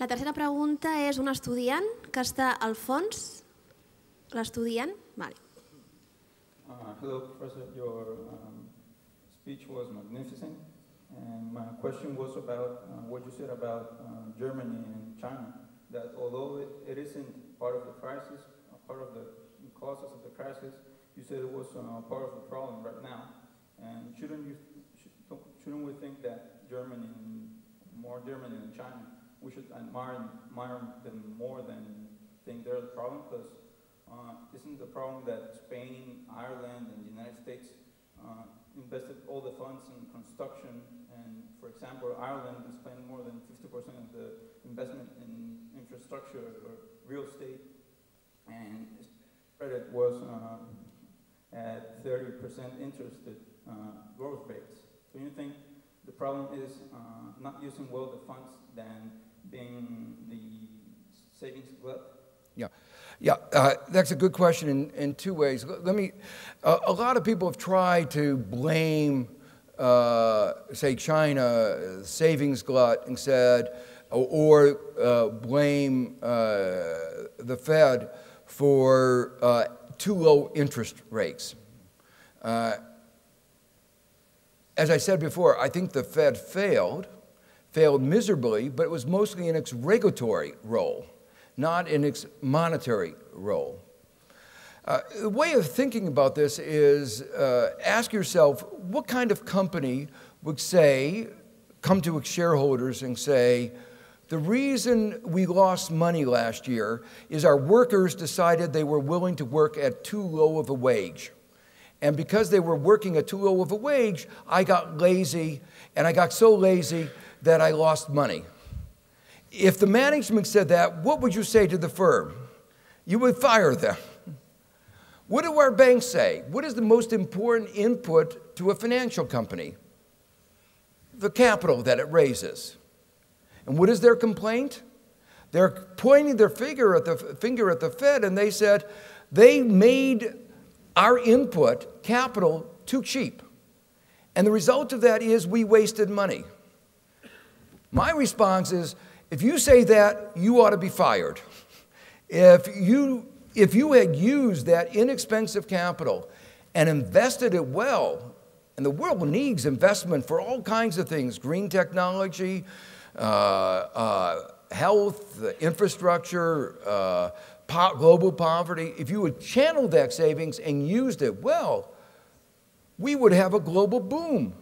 La tercera pregunta és un estudiant que està al fons. L'estudiant? Vale. Hello, Professor. Your speech was magnificent. And my question was about what you said about Germany and China, that although it isn't part of the crisis, part of the causes of the crisis, you said it was part of the problem right now. And shouldn't we think that Germany, more Germany than China, we should admire them more than think they're the problem? Because isn't the problem that Spain, Ireland, and the United States invested all the funds in construction, and for example, Ireland spent more than 50% of the investment in infrastructure or real estate, and credit was at 30% interest growth rates. So you think the problem is not using well the funds than being the savings glut? Yeah, that's a good question in two ways. Let me. A lot of people have tried to blame, say, China, savings glut, and said, or blame the Fed for too low interest rates. As I said before, I think the Fed failed miserably, but it was mostly in its regulatory role, not in its monetary role. The way of thinking about this is ask yourself, what kind of company would say, come to its shareholders and say, the reason we lost money last year is our workers decided they were willing to work at too low of a wage. And because they were working at too low of a wage, I got lazy, and I got so lazy that I lost money. If the management said that, what would you say to the firm? You would fire them. What do our banks say? What is the most important input to a financial company? The capital that it raises. And what is their complaint? They're pointing their finger at the Fed, and they said they made our input, capital, too cheap. And the result of that is we wasted money. My response is, if you say that, you ought to be fired. If you had used that inexpensive capital and invested it well, and the world needs investment for all kinds of things, green technology, health, infrastructure, global poverty, if you had channeled that savings and used it well, we would have a global boom.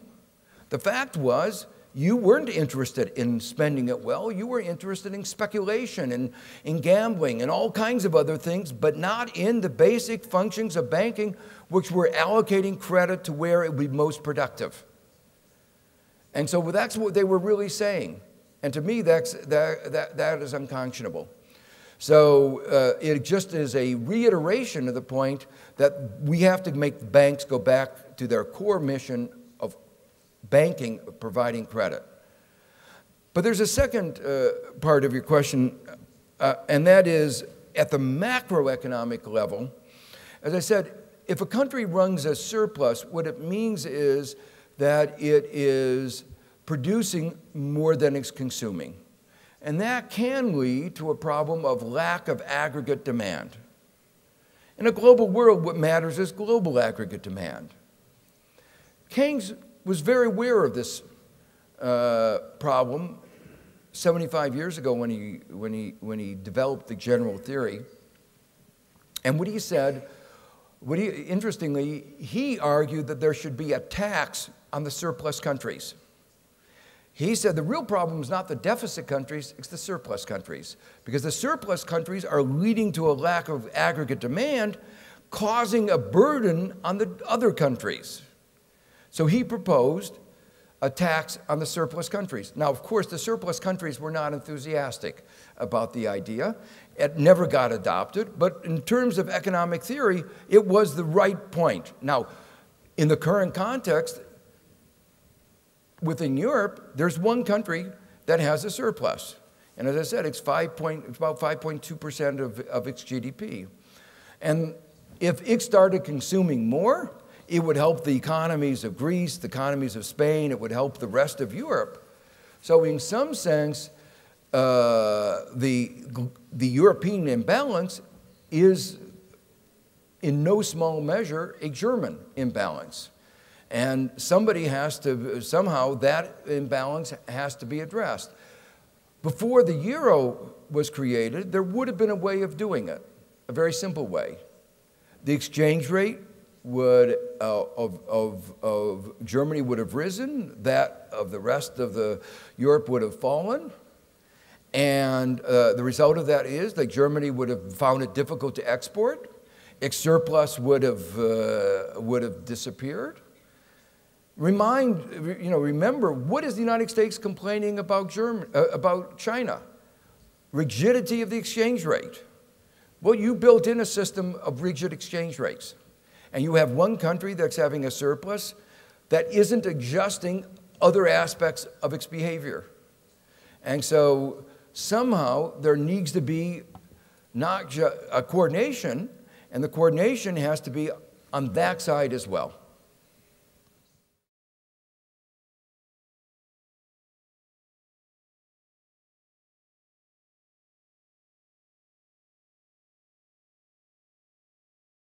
The fact was, you weren't interested in spending it well. You were interested in speculation and in gambling and all kinds of other things, but not in the basic functions of banking, which were allocating credit to where it would be most productive. And so that's what they were really saying. And to me, that is unconscionable. So it just is a reiteration of the point that we have to make banks go back to their core mission of banking, providing credit. But there's a second part of your question, and that is at the macroeconomic level. As I said, if a country runs a surplus, what it means is that it is producing more than it's consuming. And that can lead to a problem of lack of aggregate demand. In a global world, what matters is global aggregate demand. Keynes was very aware of this problem 75 years ago when he developed the general theory. And what he said, interestingly, he argued that there should be a tax on the surplus countries. He said the real problem is not the deficit countries, it's the surplus countries. Because the surplus countries are leading to a lack of aggregate demand, causing a burden on the other countries. So he proposed a tax on the surplus countries. Now, of course, the surplus countries were not enthusiastic about the idea. It never got adopted, but in terms of economic theory, it was the right point. Now, in the current context, within Europe, there's one country that has a surplus. And as I said, it's about 5.2% of its GDP. And if it started consuming more, it would help the economies of Greece, the economies of Spain, it would help the rest of Europe. So in some sense, the European imbalance is in no small measure a German imbalance. And somebody has to, somehow that imbalance has to be addressed. Before the euro was created, there would have been a way of doing it, a very simple way. The exchange rate would, of Germany would have risen, that of the rest of Europe would have fallen. And the result of that is that Germany would have found it difficult to export. Its surplus would have disappeared. Remember, what is the United States complaining about about China? Rigidity of the exchange rate. Well, you built in a system of rigid exchange rates. And you have one country that's having a surplus that isn't adjusting other aspects of its behavior. And so somehow there needs to be not just a coordination, and the coordination has to be on that side as well.